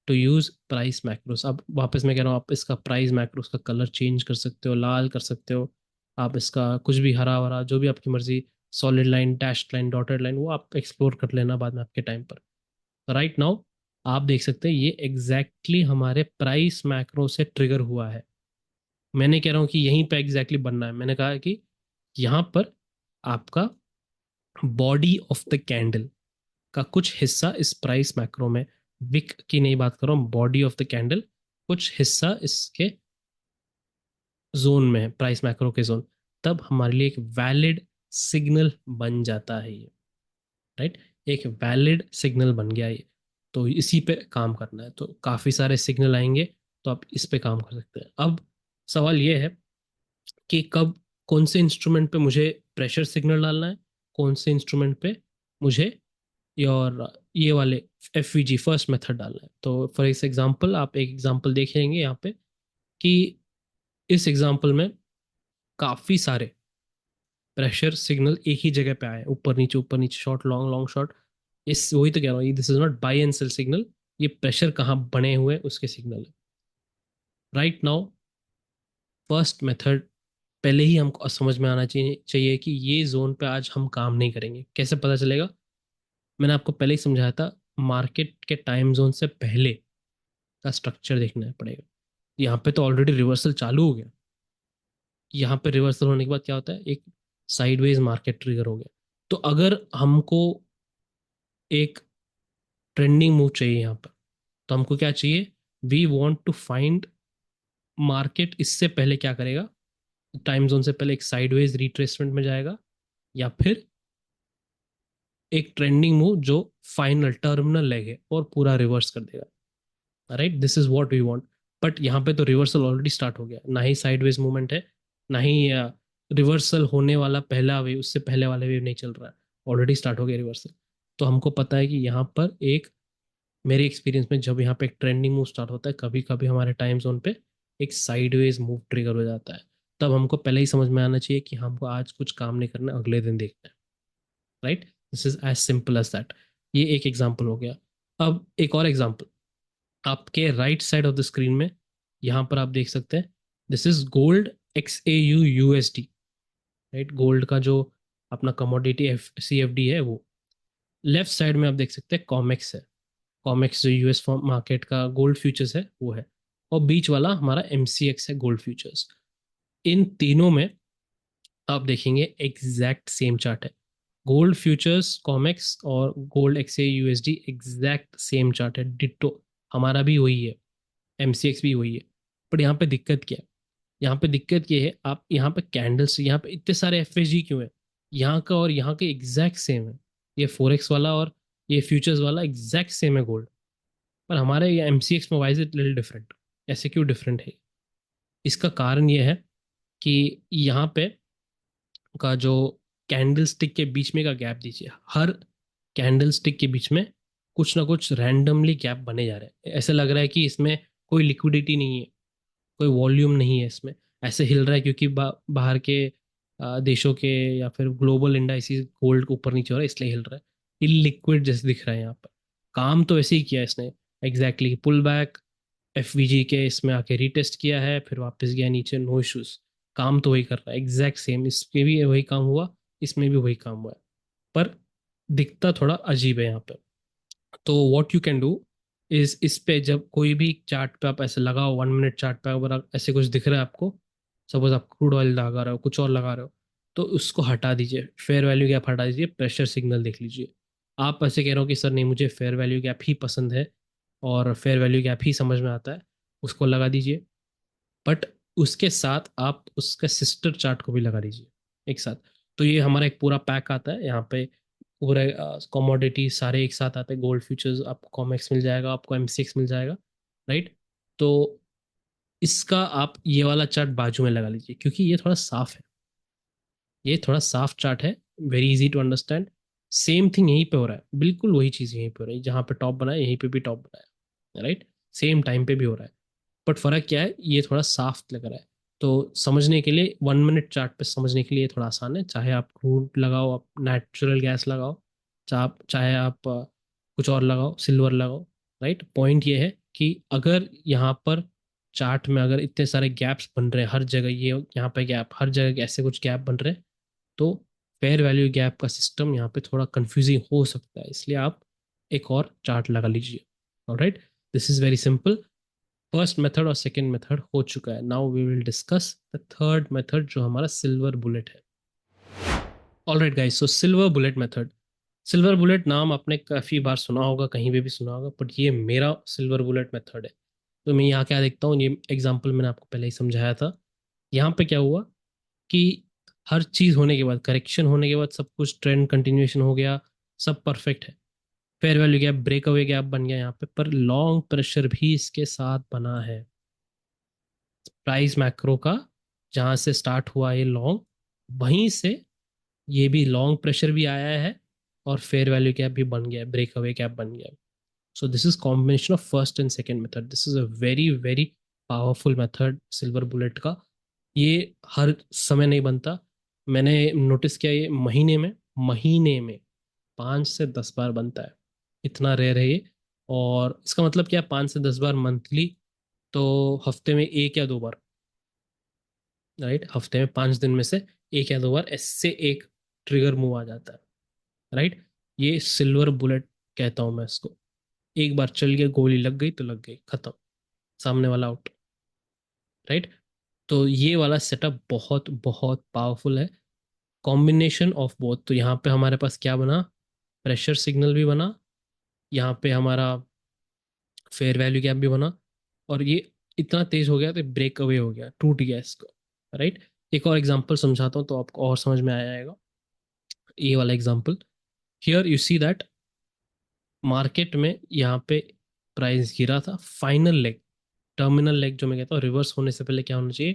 to use price macros. अब वापस मैं कह रहा हूँ, आप इसका प्राइस मैक्रोस का कलर चेंज कर सकते हो, लाल कर सकते हो, आप इसका कुछ भी हरा भरा जो भी आपकी मर्जी, solid line, dash line, dotted line, वो आप एक्सप्लोर कर लेना बाद में आपके टाइम पर। राइट नाउ आप देख सकते हैं ये एग्जैक्टली हमारे प्राइस मैक्रो से ट्रिगर हुआ है। मैंने कह रहा हूँ कि यहीं पे एग्जैक्टली बनना है। मैंने कहा कि यहाँ पर आपका बॉडी ऑफ द कैंडल का कुछ हिस्सा इस प्राइस मैक्रो में, विक की नहीं बात कर रहा हूँ, बॉडी ऑफ द कैंडल कुछ हिस्सा इसके जोन में है, प्राइस मैक्रो के जोन, तब हमारे लिए एक वैलिड सिग्नल बन जाता है ये, राइट? एक वैलिड सिग्नल बन गया ये। तो इसी पे काम करना है, तो काफ़ी सारे सिग्नल आएंगे, तो आप इस पे काम कर सकते हैं। अब सवाल ये है कि कब, कौन से इंस्ट्रूमेंट पे मुझे प्रेशर सिग्नल डालना है, कौन से इंस्ट्रूमेंट पे मुझे और ये वाले FVG फर्स्ट मेथड डालना है। तो फॉर इस एग्जांपल आप एक एग्जांपल देख लेंगे यहाँ पे कि इस एग्जांपल में काफ़ी सारे प्रेशर सिग्नल एक ही जगह पे आए, ऊपर नीचे, शॉर्ट लॉन्ग, लॉन्ग शॉर्ट। इस वही तो कह रहा हूँ, this is not buy and sell signal, ये प्रेशर कहाँ बने हुए उसके सिग्नल है। राइट नाउ फर्स्ट मेथड पहले ही हमको समझ में आना चाहिए कि ये जोन पे आज हम काम नहीं करेंगे। कैसे पता चलेगा? मैंने आपको पहले ही समझाया था, मार्केट के टाइम जोन से पहले का स्ट्रक्चर देखना पड़ेगा। यहाँ पे तो ऑलरेडी रिवर्सल चालू हो गया, यहाँ पे रिवर्सल होने के बाद क्या होता है, एक साइडवेज मार्केट ट्रिगर हो गया। तो अगर हमको एक ट्रेंडिंग मूव चाहिए यहाँ पर, तो हमको क्या चाहिए, we want to find market इससे पहले क्या करेगा, टाइम जोन से पहले एक साइडवेज रिट्रेसमेंट में जाएगा, या फिर एक ट्रेंडिंग मूव जो फाइनल टर्मिनल लेग है और पूरा रिवर्स कर देगा। Right, this is what we want. But यहाँ पे तो रिवर्सल ऑलरेडी स्टार्ट हो गया, ना ही साइडवेज मूवमेंट है, ना ही रिवर्सल होने वाला पहला वेव, उससे पहले वाला वेव नहीं चल रहा है, ऑलरेडी स्टार्ट हो गया रिवर्सल। तो हमको पता है कि यहाँ पर एक, मेरे एक्सपीरियंस में जब यहाँ पे एक ट्रेंडिंग मूव स्टार्ट होता है, कभी कभी हमारे टाइम जोन पे एक साइडवेज मूव ट्रिगर हो जाता है, तब हमको पहले ही समझ में आना चाहिए कि हमको आज कुछ काम नहीं करना, अगले दिन देखना है। Right, this is as simple as that. ये एक एग्जाम्पल हो गया। अब एक और एग्जाम्पल, आपके right side of the screen में यहाँ पर आप देख सकते हैं, this is gold XAU USD। Right, gold का जो अपना कमोडिटी CFD है वो। लेफ्ट साइड में आप देख सकते हैं कॉमेक्स है, कॉमेक्स जो US मार्केट का गोल्ड फ्यूचर्स है वो है, और बीच वाला हमारा MCX है गोल्ड फ्यूचर्स। इन तीनों में आप देखेंगे एग्जैक्ट सेम चार्ट है, गोल्ड फ्यूचर्स, कॉमेक्स और gold XAU USD exact same chart है, डिट्टो। हमारा भी वही है, MCX भी वही है। पर यहाँ पे दिक्कत क्या है, यहाँ पे दिक्कत ये है, आप यहाँ पे कैंडल्स, यहाँ पे इतने सारे FSG क्यों है, यहाँ का और यहाँ के एग्जैक्ट सेम है। ये फोरेक्स वाला और ये फ्यूचर्स वाला एग्जैक्ट सेम है गोल्ड, पर हमारे ये MCX में वाइज इट लिटिल डिफरेंट। ऐसे क्यों डिफरेंट है? इसका कारण ये है कि यहाँ पे का जो कैंडल स्टिक के बीच में का गैप दीजिए, हर कैंडल स्टिक के बीच में कुछ ना कुछ रैंडमली गैप बने जा रहे हैं। ऐसे लग रहा है कि इसमें कोई लिक्विडिटी नहीं है, कोई वॉल्यूम नहीं है इसमें, ऐसे हिल रहा है क्योंकि बाहर के देशों के या फिर ग्लोबल इंडाइसिस गोल्ड के ऊपर नीचे हो रहा है, इसलिए हिल रहा है। इलिक्विड जैसे दिख रहा है यहाँ पर। काम तो ऐसे ही किया इसने, एग्जैक्टली पुल बैक FVG के इसमें आके रीटेस्ट किया है, फिर वापस गया नीचे, नो इश्यूज। काम तो वही कर रहा है, एग्जैक्ट सेम, इसके भी वही काम हुआ, इसमें भी वही काम हुआ है, पर दिखता थोड़ा अजीब है यहाँ पे। तो what you can do is, इस पे जब कोई भी चार्ट पे आप ऐसे लगाओ, 1 मिनट चार्ट पे अगर ऐसे कुछ दिख रहा है आपको, सपोज आप क्रूड ऑयल लगा रहे हो, कुछ और लगा रहे हो, तो उसको हटा दीजिए, फेयर वैल्यू गैप हटा दीजिए, प्रेशर सिग्नल देख लीजिए। आप ऐसे कह रहे हो कि सर नहीं, मुझे फेयर वैल्यू गैप ही पसंद है और फेयर वैल्यू गैप ही समझ में आता है, उसको लगा दीजिए। बट उसके साथ आप उसका सिस्टर चार्ट को भी लगा दीजिए एक साथ। तो ये हमारा एक पूरा पैक आता है यहाँ पे, पूरे कमोडिटी सारे एक साथ आते हैं, गोल्ड फ्यूचर्स आपको, कॉमेक्स मिल जाएगा आपको, MCX मिल जाएगा। राइट, तो इसका आप ये वाला चार्ट बाजू में लगा लीजिए, क्योंकि ये थोड़ा साफ है, ये थोड़ा साफ चार्ट है, very easy to understand. Same thing यहीं पे हो रहा है, बिल्कुल वही चीज़ यहीं पे हो रही है, जहाँ पे टॉप बना है यहीं पे भी टॉप बना है। राइट, सेम टाइम पे भी हो रहा है, बट फर्क क्या है, ये थोड़ा साफ लग रहा है। तो समझने के लिए, 1 मिनट चार्ट पे समझने के लिए थोड़ा आसान है, चाहे आप क्रूड लगाओ, आप नेचुरल गैस लगाओ, चाहे आप कुछ और लगाओ, सिल्वर लगाओ। राइट, पॉइंट ये है कि अगर यहाँ पर चार्ट में अगर इतने सारे गैप्स बन रहे हैं हर जगह, ये यहाँ पे गैप, हर जगह ऐसे कुछ गैप बन रहे हैं, तो फेयर वैल्यू गैप का सिस्टम यहाँ पे थोड़ा कंफ्यूजिंग हो सकता है, इसलिए आप एक और चार्ट लगा लीजिए। Alright, this is very simple. First method और सेकंड मेथड हो चुका है, now we will discuss the third method जो हमारा सिल्वर बुलेट है। Alright guys, so silver bullet method, silver bullet नाम आपने काफ़ी बार सुना होगा, कहीं पे भी सुना होगा, बट ये मेरा सिल्वर बुलेट मेथड है। तो मैं यहाँ क्या देखता हूँ, ये एग्जांपल मैंने आपको पहले ही समझाया था। यहाँ पे क्या हुआ कि हर चीज़ होने के बाद, करेक्शन होने के बाद, सब कुछ ट्रेंड कंटिन्यूएशन हो गया, सब परफेक्ट है। Fair value gap, breakaway gap बन गया यहाँ पे, पर लॉन्ग प्रेशर भी इसके साथ बना है। प्राइस मैक्रो का जहाँ से स्टार्ट हुआ ये लॉन्ग, वहीं से ये भी लॉन्ग प्रेशर भी आया है और फेयर वैल्यू गैप भी बन गया है, ब्रेकअवे गैप बन गया है। So this is combination of first and second method. This is a very very powerful method silver bullet का। ये हर समय नहीं बनता। मैंने नोटिस किया ये महीने में 5 से 10 बार बनता है। इतना रेयर है ये। और इसका मतलब क्या है, 5 से 10 बार मंथली, तो हफ्ते में 1 या 2 बार, राइट। हफ्ते में 5 दिन में से 1 या 2 बार ऐसे एक ट्रिगर मूव आ जाता है, राइट। ये सिल्वर बुलेट कहता हूँ मैं इसको। एक बार चल गया, गोली लग गई तो लग गई, खत्म, सामने वाला आउट, राइट। तो ये वाला सेटअप बहुत बहुत पावरफुल है। कॉम्बिनेशन ऑफ बोथ, तो यहाँ पे हमारे पास क्या बना, प्रेशर सिग्नल भी बना, यहाँ पे हमारा फेयर वैल्यू गैप भी बना, और ये इतना तेज हो गया तो ब्रेक अवे हो गया, टूट गया इसको, राइट। एक और एग्जांपल समझाता हूँ तो आपको और समझ में आ जाएगा। ये वाला example, here you see that market में यहाँ पे प्राइस गिरा था, फाइनल लेग, टर्मिनल लेग जो मैं कहता हूँ, रिवर्स होने से पहले क्या होना चाहिए,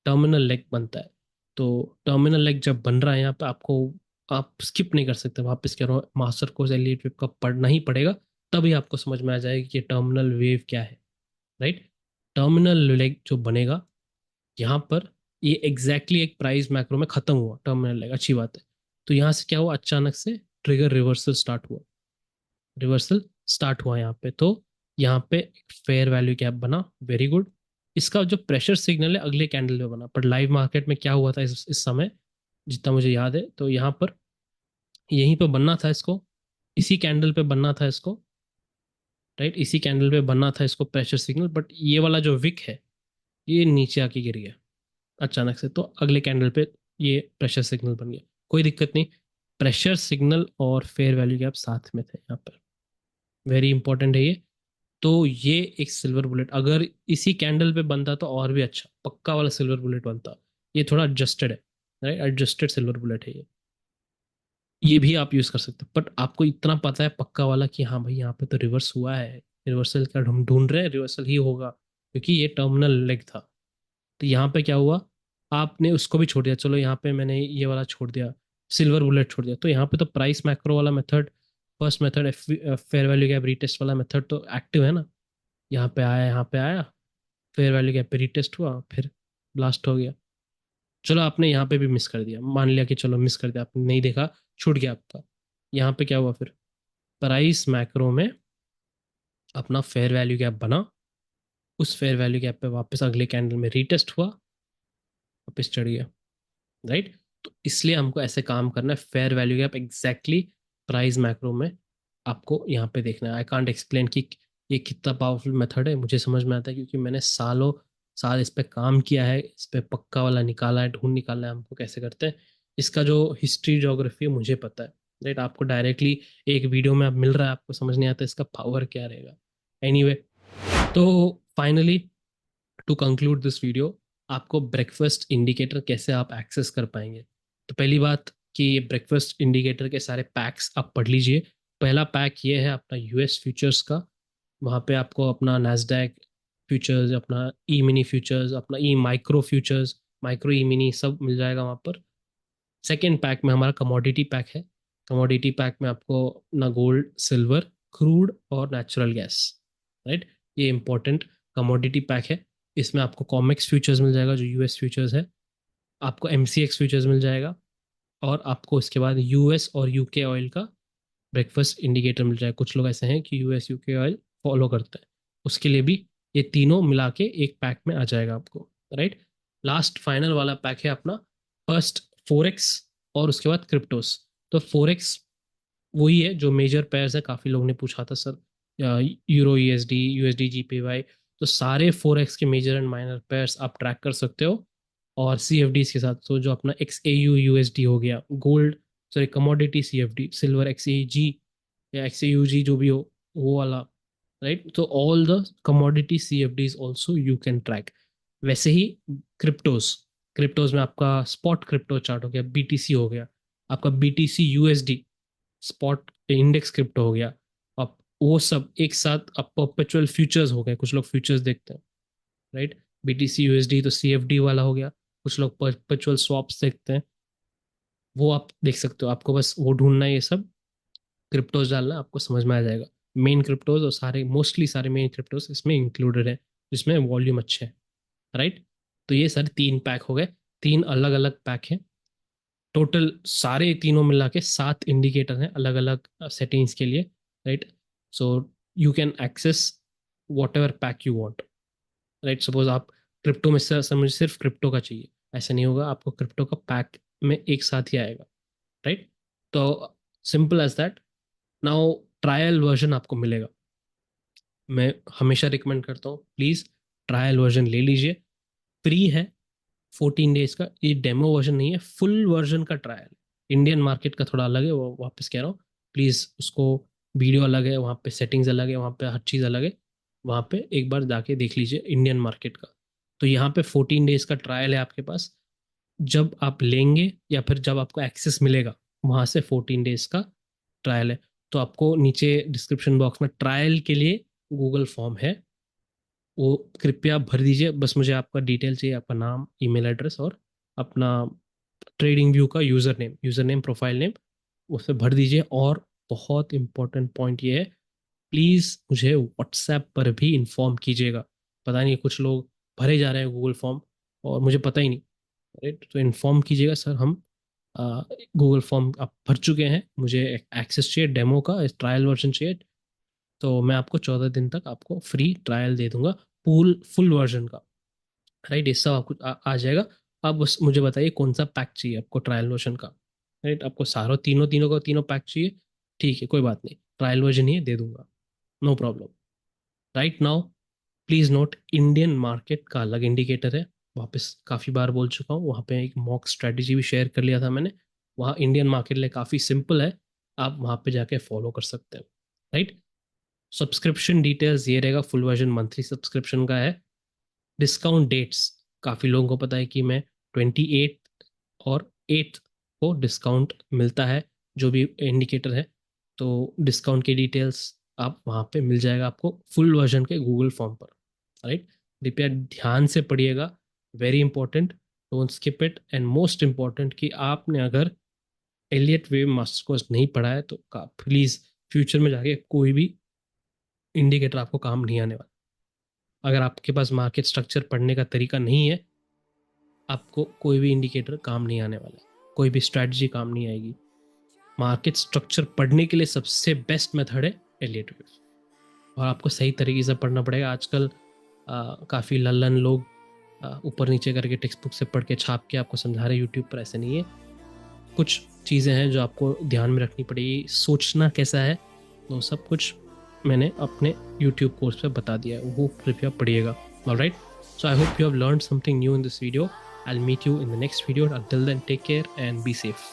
टर्मिनल लेग बनता है। तो टर्मिनल लेग जब बन रहा है यहाँ पे, आपको, आप स्किप नहीं कर सकते, वापस कह रहा हूँ, मास्टर कोर्स एलिट वेव का पढ़ना ही पड़ेगा, तभी आपको समझ में आ जाएगा कि टर्मिनल वेव क्या है, राइट। टर्मिनल लेग जो बनेगा यहाँ पर, ये एग्जैक्टली एक प्राइस मैक्रो में खत्म हुआ टर्मिनल लेग, अच्छी बात है। तो यहाँ से क्या हुआ, अचानक से ट्रिगर रिवर्सल स्टार्ट हुआ, रिवर्सल स्टार्ट हुआ यहाँ पे। तो यहाँ पे फेयर वैल्यू गैप बना, वेरी गुड। इसका जो प्रेशर सिग्नल है अगले कैंडल में बना, पर लाइव मार्केट में क्या हुआ था इस समय, जितना मुझे याद है, तो यहाँ पर यहीं पे बनना था इसको, इसी कैंडल पे बनना था इसको, राइट, इसी कैंडल पे बनना था इसको प्रेशर सिग्नल, बट ये वाला जो विक है ये नीचे आके गिर गया अचानक से, तो अगले कैंडल पे ये प्रेशर सिग्नल बन गया। कोई दिक्कत नहीं, प्रेशर सिग्नल और फेयर वैल्यू गैप साथ में थे यहाँ पर, वेरी इंपॉर्टेंट है ये। तो ये एक सिल्वर बुलेट अगर इसी कैंडल पे बनता तो और भी अच्छा, पक्का वाला सिल्वर बुलेट बनता। ये थोड़ा एडजस्टेड है, राइट, एडजस्टेड सिल्वर बुलेट है ये भी आप यूज कर सकते हो, बट आपको इतना पता है पक्का वाला कि हाँ भाई यहाँ पे तो रिवर्स हुआ है, रिवर्सल का हम ढूंढ रहे हैं, रिवर्सल ही होगा, क्योंकि ये टर्मिनल लेग था। तो यहाँ पे क्या हुआ, आपने उसको भी छोड़ दिया, चलो यहाँ पे मैंने ये वाला छोड़ दिया, सिल्वर बुलेट छोड़ दिया, तो यहाँ पे तो प्राइस मैक्रो वाला method, first method, fair value gap retest वाला मेथड तो एक्टिव है ना। यहाँ पे आया, यहाँ पे आया, फेयर वैल्यू गैप पे रीटेस्ट हुआ, फिर ब्लास्ट हो गया। चलो आपने यहाँ पे भी मिस कर दिया, मान लिया कि चलो मिस कर दिया, आपने नहीं देखा, छूट गया आपका। यहाँ पे क्या हुआ फिर, प्राइस मैक्रो में अपना फेयर वैल्यू गैप बना, उस फेयर वैल्यू गैप पे वापस अगले कैंडल में रीटेस्ट हुआ, वापस चढ़ गया, राइट। तो इसलिए हमको ऐसे काम करना है, fair value gap exactly price macro में आपको यहाँ पे देखना है। आई कांट एक्सप्लेन कि ये कितना पावरफुल मेथड है, मुझे समझ में आता है क्योंकि मैंने सालों साल इस पे काम किया है, इस पे पक्का वाला निकाला है, ढूंढ निकाला है हमको कैसे करते हैं। इसका जो हिस्ट्री जोग्राफी है मुझे पता है, राइट। आपको डायरेक्टली एक वीडियो में अब मिल रहा है, आपको समझ नहीं आता इसका पावर क्या रहेगा। एनीवे, तो finally to conclude this video, आपको ब्रेकफास्ट इंडिकेटर कैसे आप एक्सेस कर पाएंगे। तो पहली बात कि ये ब्रेकफास्ट इंडिकेटर के सारे पैक्स आप पढ़ लीजिए। पहला पैक ये है अपना यूएस फ्यूचर्स का, वहाँ पे आपको अपना नैस्डैक फ्यूचर्स, अपना ई मिनी फ्यूचर्स, अपना ई माइक्रो फ्यूचर्स, माइक्रो ई मिनी सब मिल जाएगा वहाँ पर। सेकेंड पैक में हमारा कमोडिटी पैक है। कमोडिटी पैक में आपको ना गोल्ड, सिल्वर, क्रूड और नेचुरल गैस, राइट, ये इंपॉर्टेंट कमोडिटी पैक है। इसमें आपको कॉमेक्स फ्यूचर्स मिल जाएगा जो यूएस फ्यूचर्स है, आपको एमसीएक्स फ्यूचर्स मिल जाएगा, और आपको इसके बाद यूएस और यूके ऑयल का ब्रेकफास्ट इंडिकेटर मिल जाएगा। कुछ लोग ऐसे हैं कि यूएस यूके ऑयल फॉलो करते हैं, उसके लिए भी ये तीनों मिला के एक पैक में आ जाएगा आपको, राइट। लास्ट फाइनल वाला पैक है अपना फर्स्ट फोरेक्स और उसके बाद क्रिप्टोस। तो फोरेक्स वही है जो मेजर पेयर्स है, काफ़ी लोगों ने पूछा था सर, यूरो यूएसडी, यूएसडी जीपीवाई, तो सारे फोरेक्स के मेजर एंड माइनर पेयर्स आप ट्रैक कर सकते हो। और सीएफडीज के साथ, तो जो अपना एक्स ए यू यूएसडी हो गया, gold, sorry commodity CFD, silver X A G या एक्स ए यू जी जो भी हो, वो वाला, राइट। तो all the commodity CFDs also you can track. वैसे ही क्रिप्टोज, क्रिप्टोज में आपका स्पॉट क्रिप्टो चार्ट हो गया, बीटीसी हो गया, आपका BTC USD spot index crypto हो गया, वो सब एक साथ आप परपेचुअल फ्यूचर्स हो गए, कुछ लोग फ्यूचर्स देखते हैं, राइट। बीटीसी यूएसडी तो सीएफडी वाला हो गया, कुछ लोग परपेचुअल स्वैप्स देखते हैं, वो आप देख सकते हो। आपको बस वो ढूंढना है, ये सब क्रिप्टोज डालना, आपको समझ में आ जाएगा। मेन क्रिप्टोज और सारे मोस्टली सारे मेन क्रिप्टोज इसमें इंक्लूडेड है, जिसमें वॉल्यूम अच्छे हैं, राइट। तो ये सर 3 पैक हो गए, 3 अलग अलग पैक हैं। टोटल सारे तीनों मिला के 7 इंडिकेटर हैं अलग अलग सेटिंग्स के लिए, right. So you can access whatever pack you want, right. Suppose आप क्रिप्टो में सर मुझे सिर्फ क्रिप्टो का चाहिए, ऐसा नहीं होगा, आपको क्रिप्टो का पैक में एक साथ ही आएगा, राइट। तो simple as that. Now trial version आपको मिलेगा, मैं हमेशा रिकमेंड करता हूँ प्लीज़ ट्रायल वर्जन ले लीजिए, फ्री है 14 डेज का। ये डेमो वर्जन नहीं है, फुल वर्जन का ट्रायल। इंडियन मार्केट का थोड़ा अलग है, वो वापस कह रहा हूँ, प्लीज़ उसको, वीडियो अलग है, वहाँ पे सेटिंग्स अलग है, वहाँ पे हर चीज़ अलग है, वहाँ पे एक बार जाके देख लीजिए इंडियन मार्केट का। तो यहाँ पे 14 डेज का ट्रायल है आपके पास, जब आप लेंगे या फिर जब आपको एक्सेस मिलेगा वहाँ से 14 डेज का ट्रायल है। तो आपको नीचे डिस्क्रिप्शन बॉक्स में ट्रायल के लिए गूगल फॉर्म है, वो कृपया भर दीजिए। बस मुझे आपका डिटेल चाहिए, आपका नाम, ईमेल एड्रेस और अपना ट्रेडिंग व्यू का यूज़र नेम प्रोफाइल नेम, उसे भर दीजिए। और बहुत इंपॉर्टेंट पॉइंट ये है, प्लीज़ मुझे व्हाट्सएप पर भी इन्फॉर्म कीजिएगा। पता नहीं कुछ लोग भरे जा रहे हैं गूगल फॉर्म और मुझे पता ही नहीं, राइट। तो इन्फॉर्म कीजिएगा सर, हम गूगल फॉर्म आप भर चुके हैं, मुझे एक्सेस चाहिए डेमो का, ट्रायल वर्जन चाहिए। तो मैं आपको 14 दिन तक आपको फ्री ट्रायल दे दूंगा, फुल वर्जन का, राइट। ये सब आपको आ जाएगा। आप बस मुझे बताइए कौन सा पैक चाहिए आपको ट्रायल वर्जन का, राइट। आपको सारों तीनों तीनों का तीनों पैक चाहिए, ठीक है, कोई बात नहीं, ट्रायल वर्जन ही है, दे दूंगा, no problem. Right now please note, Indian market का अलग इंडिकेटर है, वापस काफ़ी बार बोल चुका हूँ, वहाँ पे एक मॉक स्ट्रेटजी भी शेयर कर लिया था मैंने। वहाँ इंडियन मार्केट लिए काफ़ी सिंपल है, आप वहाँ पे जाके फॉलो कर सकते हैं, राइट। सब्सक्रिप्शन डिटेल्स ये रहेगा, फुल वर्जन मंथली सब्सक्रिप्शन का है। डिस्काउंट डेट्स, काफ़ी लोगों को पता है कि मैं 28 और 8 को डिस्काउंट मिलता है, जो भी इंडिकेटर है। तो डिस्काउंट की डिटेल्स आप वहाँ पे मिल जाएगा आपको फुल वर्जन के गूगल फॉर्म पर, राइट। कृपया ध्यान से पढ़िएगा, very important, don't skip it. And most important कि आपने अगर एलियट वेव मास्टर कोर्स नहीं पढ़ा है तो प्लीज़ फ्यूचर में जाके कोई भी इंडिकेटर आपको काम नहीं आने वाला। अगर आपके पास मार्केट स्ट्रक्चर पढ़ने का तरीका नहीं है, आपको कोई भी इंडिकेटर काम नहीं आने वाला है, कोई भी स्ट्रैटेजी काम नहीं आएगी। मार्केट स्ट्रक्चर पढ़ने के लिए सबसे बेस्ट मेथड है एलियट वेव, और आपको सही तरीके से पढ़ना पड़ेगा। आजकल काफ़ी लल्लन लोग ऊपर नीचे करके टेक्स्ट बुक से पढ़ के छाप के आपको समझा रहे यूट्यूब पर, ऐसे नहीं है। कुछ चीज़ें हैं जो आपको ध्यान में रखनी पड़ेगी, सोचना कैसा है, तो सब कुछ मैंने अपने यूट्यूब कोर्स पे बता दिया है, वो कृपया पढ़िएगा। Alright, so I hope you have learned something new in this video. I'll meet you in the next video. Until then, take care and be safe.